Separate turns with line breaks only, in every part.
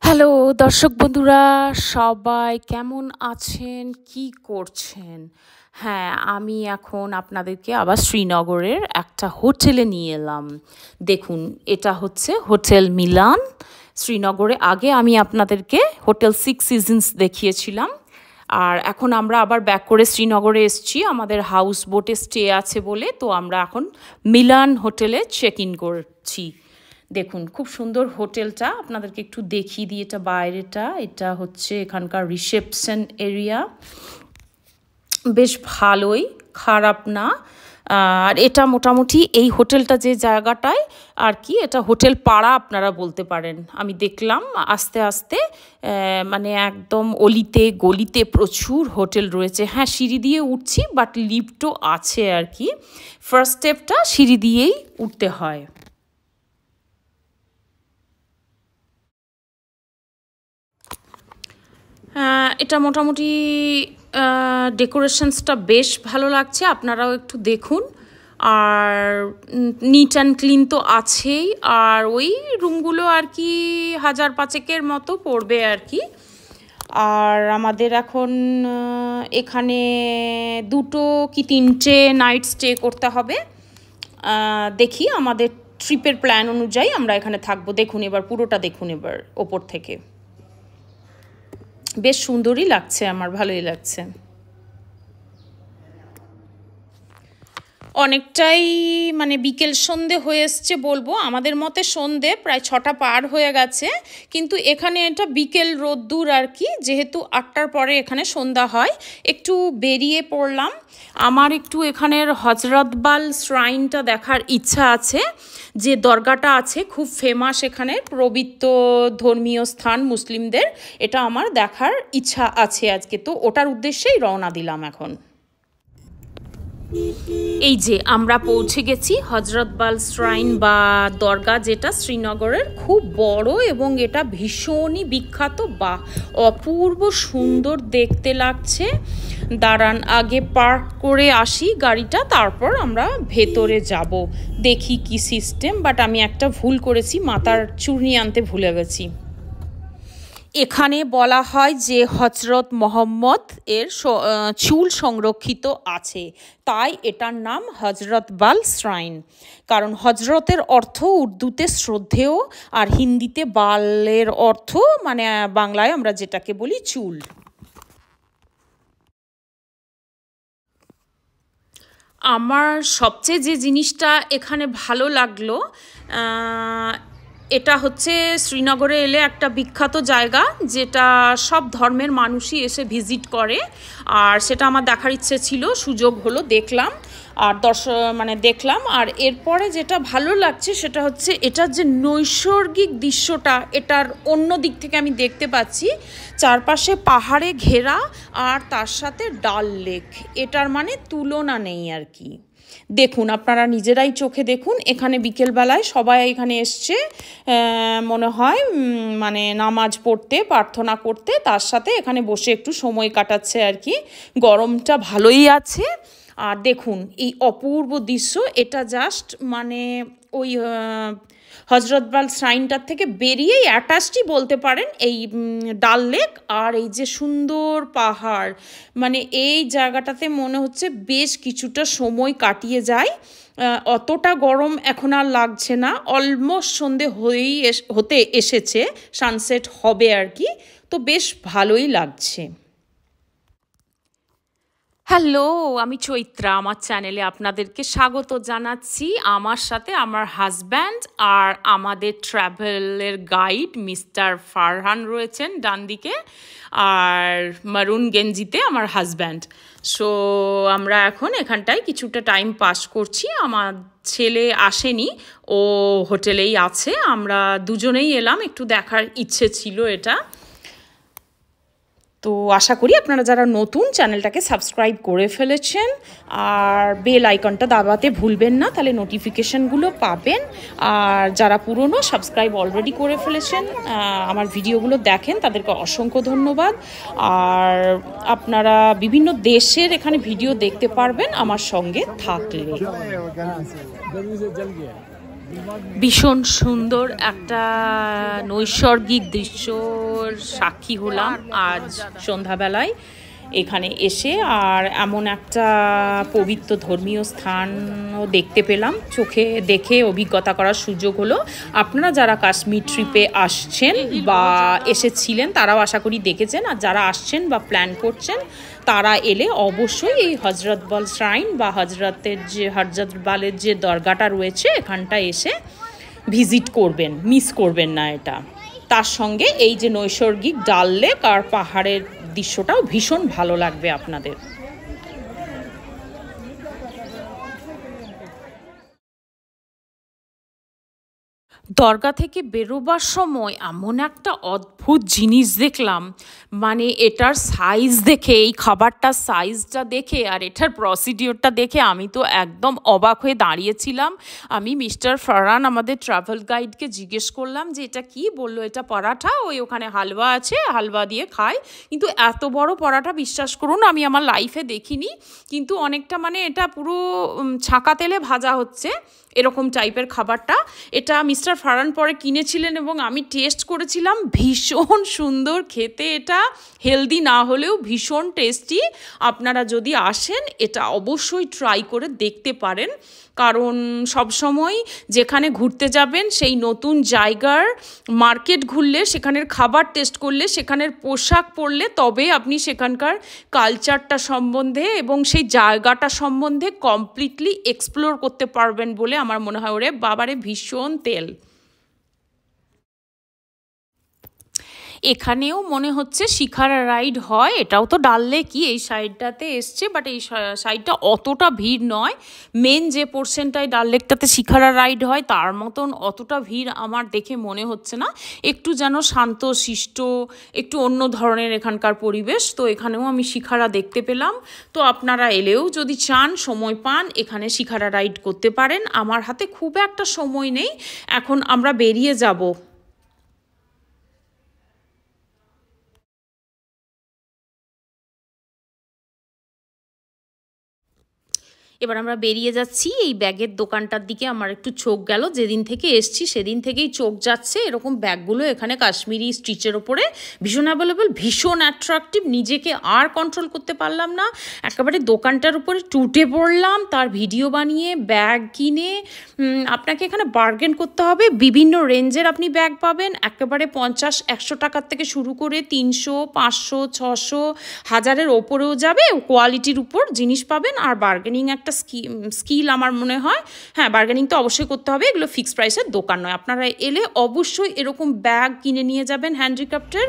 Hello দর্শক বন্ধুরা, সবাই কেমন আছেন, কি করছেন? হ্যাঁ, আমি এখন আপনাদেরকে আবার শ্রীনগরের একটা হোটেলে নিয়ে এলাম। দেখুন, এটা হচ্ছে হোটেল মিলান শ্রীনগরে। আগে আমি আপনাদেরকে হোটেল সিক্স সিজনস দেখিয়েছিলাম, আর এখন আমরা আবার ব্যাক করে শ্রীনগরে এসেছি। আমাদের হাউস বোটে স্টে আছে বলে তো আমরা এখন মিলান হোটেলে চেক ইন করছি। দেখুন, খুব সুন্দর হোটেলটা, আপনাদেরকে একটু দেখিয়ে দিই। এটা বাইরেটা, এটা হচ্ছে এখানকার রিসেপশন এরিয়া। বেশ ভালোই, খারাপ না। আর এটা মোটামুটি এই হোটেলটা যে জায়গাটায় আর কি, এটা হোটেল পাড়া আপনারা বলতে পারেন। আমি দেখলাম আস্তে আস্তে মানে একদম অলিতে গলিতে প্রচুর হোটেল রয়েছে। হ্যাঁ, সিঁড়ি দিয়ে উঠছি, বাট লিফটও আছে আর কি। ফার্স্ট স্টেপটা সিঁড়ি দিয়েই উঠতে হয়। এটা মোটামুটি ডেকোরেশনসটা বেশ ভালো লাগছে, আপনারাও একটু দেখুন। আর নিট অ্যান্ড ক্লিন তো আছেই। আর ওই রুমগুলো আর কি 1000-5 মতো পড়বে আর কি। আর আমাদের এখন এখানে 2 কি 3টে নাইট স্টে করতে হবে। দেখি আমাদের ট্রিপের প্ল্যান অনুযায়ী আমরা এখানে থাকবো। দেখুন এবার পুরোটা দেখুন এবার ওপর থেকে। বেশ সুন্দরই লাগছে, আমার ভালোই লাগছে। অনেকটাই মানে বিকেল সন্ধে হয়ে এসছে বলবো। আমাদের মতে সন্ধে প্রায় 6টা পার হয়ে গেছে, কিন্তু এখানে এটা বিকেল রোদ্দুর আর কি। যেহেতু 8টার পরে এখানে সন্ধ্যা হয়, একটু বেরিয়ে পড়লাম। আমার একটু এখানের হজরতবাল শ্রাইনটা দেখার ইচ্ছা আছে। যে দরগাটা আছে খুব ফেমাস, এখানের পবিত্র ধর্মীয় স্থান মুসলিমদের, এটা আমার দেখার ইচ্ছা আছে আজকে। তো ওটার উদ্দেশ্যেই রওনা দিলাম এখন। এই যে আমরা পৌঁছে গেছি হজরতবাল শ্রাইন বা দরগা, যেটা শ্রীনগরের খুব বড় এবং এটা ভীষণই বিখ্যাত। বা অপূর্ব সুন্দর দেখতে লাগছে। দাঁড়ান, আগে পার্ক করে আসি গাড়িটা, তারপর আমরা ভেতরে যাব। দেখি কি সিস্টেম। বাট আমি একটা ভুল করেছি, মাথার চূর্ণি আনতে ভুলে গেছি। এখানে বলা হয় যে হজরত মোহাম্মদ এর চুল সংরক্ষিত আছে, তাই এটার নাম হজরতবাল শ্রাইন। কারণ হজরতের অর্থ উর্দুতে শ্রদ্ধেয়, আর হিন্দিতে বালের অর্থ মানে বাংলায় আমরা যেটাকে বলি চুল। আমার সবচেয়ে যে জিনিসটা এখানে ভালো লাগলো, এটা হচ্ছে শ্রীনগরে এলে একটা বিখ্যাত জায়গা, যেটা সব ধর্মের মানুষই এসে ভিজিট করে। আর সেটা আমার দেখার ইচ্ছে ছিল, সুযোগ হলো, দেখলাম। আর দেখলাম। আর এরপরে যেটা ভালো লাগছে সেটা হচ্ছে এটার যে নৈসর্গিক দৃশ্যটা, এটার অন্য দিক থেকে আমি দেখতে পাচ্ছি। চারপাশে পাহাড়ে ঘেরা, আর তার সাথে ডাল লেক, এটার মানে তুলনা নেই আর কি। দেখুন, আপনারা নিজেরাই চোখে দেখুন। এখানে বিকেলবেলায় সবাই এখানে এসছে মনে হয় মানে নামাজ পড়তে, প্রার্থনা করতে, তার সাথে এখানে বসে একটু সময় কাটাচ্ছে আর কি। গরমটা ভালোই আছে। আর দেখুন এই অপূর্ব দৃশ্য, এটা জাস্ট মানে ওই হজরতবাল শ্রাইনটার থেকে বেরিয়েই অ্যাটাচডই বলতে পারেন এই ডাল লেক। আর এই যে সুন্দর পাহাড়, মানে এই জায়গাটাতে মনে হচ্ছে বেশ কিছুটা সময় কাটিয়ে যায়। অতটা গরম এখন আর লাগছে না, অলমোস্ট সন্ধে হতে এসেছে, সানসেট হবে আর কি। তো বেশ ভালোই লাগছে। হ্যালো, আমি চৈত্রা, আমার চ্যানেলে আপনাদেরকে স্বাগত জানাচ্ছি। আমার সাথে আমার হাজব্যান্ড আর আমাদের ট্রাভেলের গাইড মিস্টার ফারহান রয়েছেন ডান দিকে, আর মারুন গেঞ্জিতে আমার হাজব্যান্ড। সো আমরা এখন এখানটায় কিছুটা টাইম পাস করছি। আমার ছেলে আসেনি, ও হোটেলেই আছে। আমরা দুজনেই এলাম, একটু দেখার ইচ্ছে ছিল এটা। তো আশা করি আপনারা যারা নতুন, চ্যানেলটাকে সাবস্ক্রাইব করে ফেলেছেন, আর বেল আইকনটা দাবাতে ভুলবেন না, তাহলে নোটিফিকেশানগুলো পাবেন। আর যারা পুরনো, সাবস্ক্রাইব অলরেডি করে ফেলেছেন, আমার ভিডিওগুলো দেখেন, তাদেরকে অসংখ্য ধন্যবাদ। আর আপনারা বিভিন্ন দেশের এখানে ভিডিও দেখতে পারবেন আমার সঙ্গে থাকলে। ভীষণ সুন্দর একটা নৈসর্গিক দৃশ্য সাক্ষী হলাম আজ সন্ধ্যাবেলায় এখানে এসে। আর এমন একটা পবিত্র ধর্মীয় স্থানও দেখতে পেলাম, চোখে দেখে অভিজ্ঞতা করার সুযোগ হলো। আপনারা যারা কাশ্মীর ট্রিপে আসছেন বা এসেছিলেন তারাও আশা করি দেখেছেন, আর যারা আসছেন বা প্ল্যান করছেন তারা এলে অবশ্যই এই হজরত বল শ্রাইন বা হজরত বালের যে দরগাটা রয়েছে এখানটা এসে ভিজিট করবেন, মিস করবেন না এটা। তার সঙ্গে এই যে নৈসর্গিক ডাল লেক আর পাহাড়ের দৃশ্যটাও ভীষণ ভালো লাগবে আপনাদের। দরগা থেকে বেরোবার সময় এমন একটা অদ্ভুত জিনিস দেখলাম, মানে এটার সাইজ দেখে, এই খাবারটার সাইজটা দেখে আর এটার প্রসিডিওরটা দেখে আমি তো একদম অবাক হয়ে দাঁড়িয়েছিলাম। আমি মিস্টার ফারহান আমাদের ট্রাভেল গাইডকে জিজ্ঞেস করলাম যে এটা কি, বললো এটা পরাঠা, ওখানে হালুয়া আছে, হালুয়া দিয়ে খায়। কিন্তু এত বড় পরাঠা বিশ্বাস করুন আমি আমার লাইফে দেখিনি। কিন্তু অনেকটা মানে এটা পুরো ছাঁকা তেলে ভাজা হচ্ছে এরকম টাইপের খাবারটা। এটা মিস্টার ফারহান পরে কিনেছিলেন এবং আমি টেস্ট করেছিলাম, ভীষণ সুন্দর খেতে। এটা হেলদি না হলেও ভীষণ টেস্টি। আপনারা যদি আসেন এটা অবশ্যই ট্রাই করে দেখতে পারেন, কারণ সবসময় যেখানে ঘুরতে যাবেন সেই নতুন জায়গার মার্কেট ঘুরলে, সেখানের খাবার টেস্ট করলে, সেখানের পোশাক পরলে তবে আপনি সেখানকার কালচারটা সম্বন্ধে এবং সেই জায়গাটা সম্বন্ধে কমপ্লিটলি এক্সপ্লোর করতে পারবেন বলে আমার মনে হয়। ওরে বাবারে ভীষণ তেল। এখানেও মনে হচ্ছে শিখারা রাইড হয়, এটাও তো ডাল লেকই এই সাইডটাতে এসছে, বাট এই সাইডটা অতটা ভিড় নয়। মেন যে পোর্শনটায় ডাল লেকটাতে শিখারা রাইড হয় তার মতন অতটা ভিড় আমার দেখে মনে হচ্ছে না। একটু যেন শান্ত শিষ্ট, একটু অন্য ধরনের এখানকার পরিবেশ। তো এখানেও আমি শিখারা দেখতে পেলাম। তো আপনারা এলেও যদি চান, সময় পান, এখানে শিখারা রাইড করতে পারেন। আমার হাতে খুব একটা সময় নেই, এখন আমরা বেরিয়ে যাব। এবার আমরা বেরিয়ে যাচ্ছি। এই ব্যাগের দোকানটার দিকে আমার একটু চোখ গেল, যেদিন থেকে এসছি সেদিন থেকেই চোখ যাচ্ছে। এরকম ব্যাগগুলো এখানে কাশ্মীরি স্টিচের ওপরে ভীষণ অ্যাভেলেবল, ভীষণ অ্যাট্রাকটিভ। নিজেকে আর কন্ট্রোল করতে পারলাম না, একেবারে দোকানটার উপরে টুটে পড়লাম। তার ভিডিও বানিয়ে ব্যাগ কিনে আপনাকে এখানে বার্গেন করতে হবে। বিভিন্ন রেঞ্জের আপনি ব্যাগ পাবেন, একেবারে 50-100 টাকার থেকে শুরু করে 300, 500, 600, 1000-এর ওপরেও যাবে। কোয়ালিটির উপর জিনিস পাবেন। আর বার্গেনিং একটা স্কিল আমার মনে হয়। হ্যাঁ, বার্গেনিং তো অবশ্যই করতে হবে, এগুলো ফিক্সড প্রাইসের দোকান নয়। আপনারা এলে অবশ্যই এরকম ব্যাগ কিনে নিয়ে যাবেন হ্যান্ডিক্রাফটের।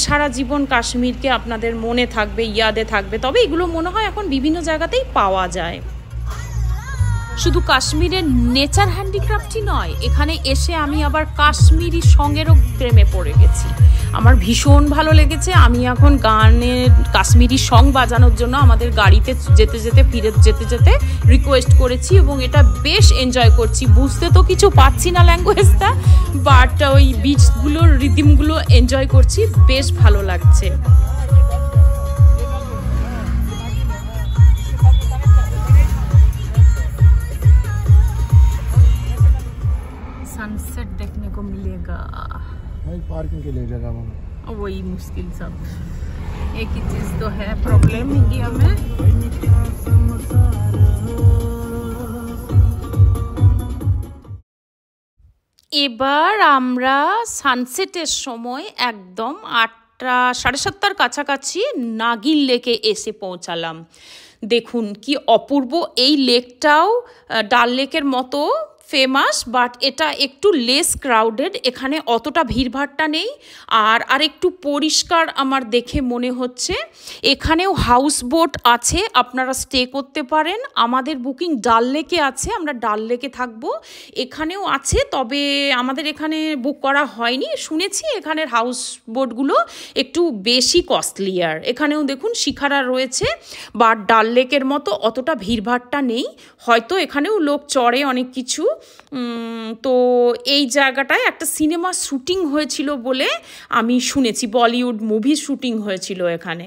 সারা জীবন কাশ্মীরকে আপনাদের মনে থাকবে, ইয়াদে থাকবে। তবে এগুলো মনে হয় এখন বিভিন্ন জায়গাতেই পাওয়া যায়। শুধু কাশ্মীরের নেচার হ্যান্ডিক্রাফটই নয়, এখানে এসে আমি আবার কাশ্মীরি সঙ্গেরও প্রেমে পড়ে গেছি। আমার ভীষণ ভালো লেগেছে। আমি এখন গানের কাশ্মীরি সং বাজানোর জন্য আমাদের গাড়িতে যেতে যেতে, ফিরে যেতে যেতে রিকোয়েস্ট করেছি এবং এটা বেশ এনজয় করছি। বুঝতে তো কিছু পাচ্ছি না ল্যাঙ্গুয়েজটা, বাট ওই বিটসগুলোর রিদিমগুলো এনজয় করছি, বেশ ভালো লাগছে। सनसेट देखने को मिलेगा,
पार्किंग के लिए जगह
वही मुश्किल सब। एक ही चीज़ तो है प्रॉब्लम इंडिया में। এবার আমরা সানসেটের সময় একদম 8টা 7:30 কাছাকাছি নাগিন লেকে এসে পৌঁছালাম। দেখুন কি অপূর্ব এই লেকটাও ডাল লেকের মতো ফেমাস, বাট এটা একটু লেস ক্রাউডেড, এখানে অতটা ভিড়ভাট্টা নেই। আর একটু পরিষ্কার আমার দেখে মনে হচ্ছে। এখানেও হাউস বোট আছে, আপনারা স্টে করতে পারেন। আমাদের বুকিং ডাল লেকে আছে, আমরা ডাল লেকে থাকবো। এখানেও আছে, তবে আমাদের এখানে বুক করা হয়নি। শুনেছি এখানের হাউস বোটগুলো একটু বেশি কস্টলিয়ার। এখানেও দেখুন শিখারা রয়েছে, বাট ডাল লেকের মতো অতটা ভিড়ভাট্টা নেই। হয়তো এখানেও লোক চড়ে অনেক কিছু। তো এই জায়গাটায় একটা সিনেমা শুটিং হয়েছিল বলে আমি শুনেছি, বলিউড মুভি শুটিং হয়েছিল এখানে।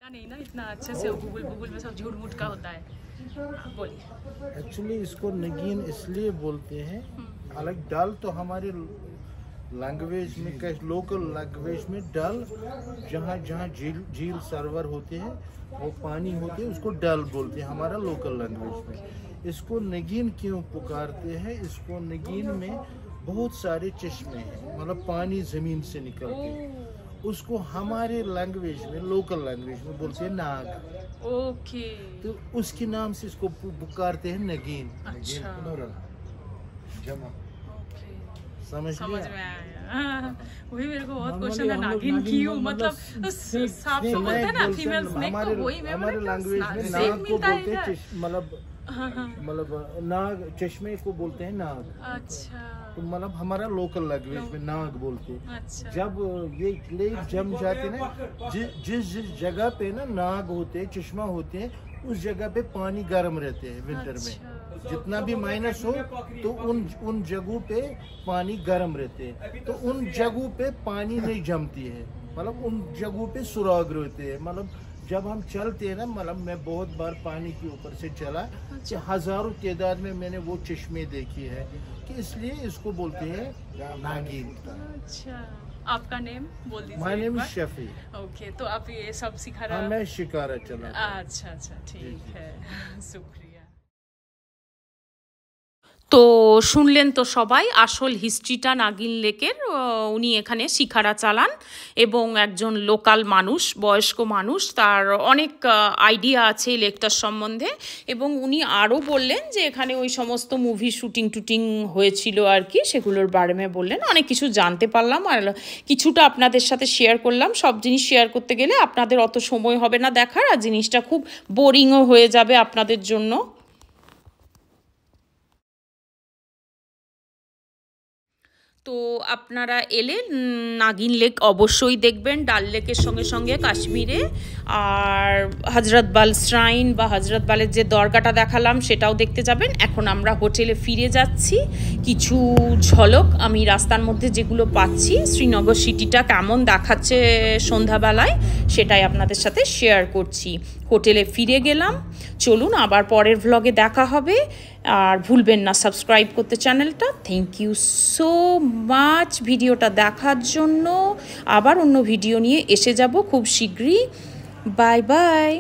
नहीं ना इतना अच्छे से गूगल में सब झूठ मूठ का होता है। बोलिए।
एक्चुअली इसको नगीन इसलिए बोलते हैं, अलग डल तो हमारे लैंग्वेज में, लोकल लैंग्वेज में डल, जहाँ जहाँ झील सरोवर होते हैं वो पानी होते हैं, उसको डल बोलते हैं हमारा लोकल लैंग्वेज में। इसको नगीन क्यों पुकारते हैं? इसको नगीन में बहुत सारे चश्मे हैं, मतलब पानी ज़मीन से निकलते हैं, उसको हमारे लैंग्वेज में, लोकल लैंग्वेज में बोलते हैं नाग।
ओके।
तो उसके नाम से इसको पुकारते हैं नगीन।
अच्छा।
जमा।
समझ
समझ
में आया। वही मेरे को बहुत
Normally
क्वेश्चन है,
हम लोग
नागिन क्यों,
नागिन
मतलब सांप को बोलते हैं ना, फीमेल स्नेक को, वही मैं
हमारे लैंग्वेज में नाग को बोलते हैं, मतलब नाग, चश्मे को बोलते हैं नाग।
अच्छा।
तो मतलब हमारा लोकल लैंग्वेज में नाग बोलते हैं।
अच्छा।
जब ये लेक जम जाते ना, जिस जगह पे ना नाग होते हैं, चश्मा होते हैं, उस जगह पे पानी गर्म रहते हैं विंटर में। जितना भी माइनस हो तो उन जगहों पे पानी गर्म रहते हैं, तो उन जगहों पे पानी नहीं जमती है, मतलब उन जगहों पे सुराग रहते हैं। मतलब जब हम चलते हैं ना, मतलब मैं बहुत बार पानी के ऊपर से चला, कि हजारों तादाद में मैंने वो चश्मे देखी है, कि इसलिए इसको बोलते हैं नागिन।
अच्छा, आपका नेम बोल दीजिए।
My name is Shafi.
Okay, तो आप ये सब सिखा रहे
हाँ,
हैं?
मैं शिकारा चला।
अच्छा अच्छा, ठीक है, शुक्रिया। তো শুনলেন তো সবাই আসল হিস্ট্রিটা নাগিন লেকের। উনি এখানে শিখারা চালান এবং একজন লোকাল মানুষ, বয়স্ক মানুষ, তার অনেক আইডিয়া আছে এই লেকটার সম্বন্ধে। এবং উনি আরও বললেন যে এখানে ওই সমস্ত মুভি শুটিং টুটিং হয়েছিল আর কি, সেগুলোর বারে বললেন। অনেক কিছু জানতে পারলাম আর কিছুটা আপনাদের সাথে শেয়ার করলাম। সব জিনিস শেয়ার করতে গেলে আপনাদের অত সময় হবে না দেখার, আর জিনিসটা খুব বোরিংও হয়ে যাবে আপনাদের জন্য। তো আপনারা এলে নাগিন লেক অবশ্যই দেখবেন, ডাল লেকের সঙ্গে সঙ্গে কাশ্মীরে। আর হজরতবাল শ্রাইন বা হজরতবালের যে দরগাটা দেখালাম সেটাও দেখতে যাবেন। এখন আমরা হোটেলে ফিরে যাচ্ছি। কিছু ঝলক আমি রাস্তার মধ্যে যেগুলো পাচ্ছি, শ্রীনগর সিটিটা কেমন দেখাচ্ছে সন্ধ্যাবেলায়, সেটাই আপনাদের সাথে শেয়ার করছি। হোটেলে ফিরে গেলাম। চলুন আবার পরের ভ্লগে দেখা হবে। আর ভুলবেন না সাবস্ক্রাইব করতে চ্যানেলটা। থ্যাংক ইউ সো মাচ ভিডিওটা দেখার জন্য। আবার অন্য ভিডিও নিয়ে এসে যাব খুব শীঘ্রই। Bye bye.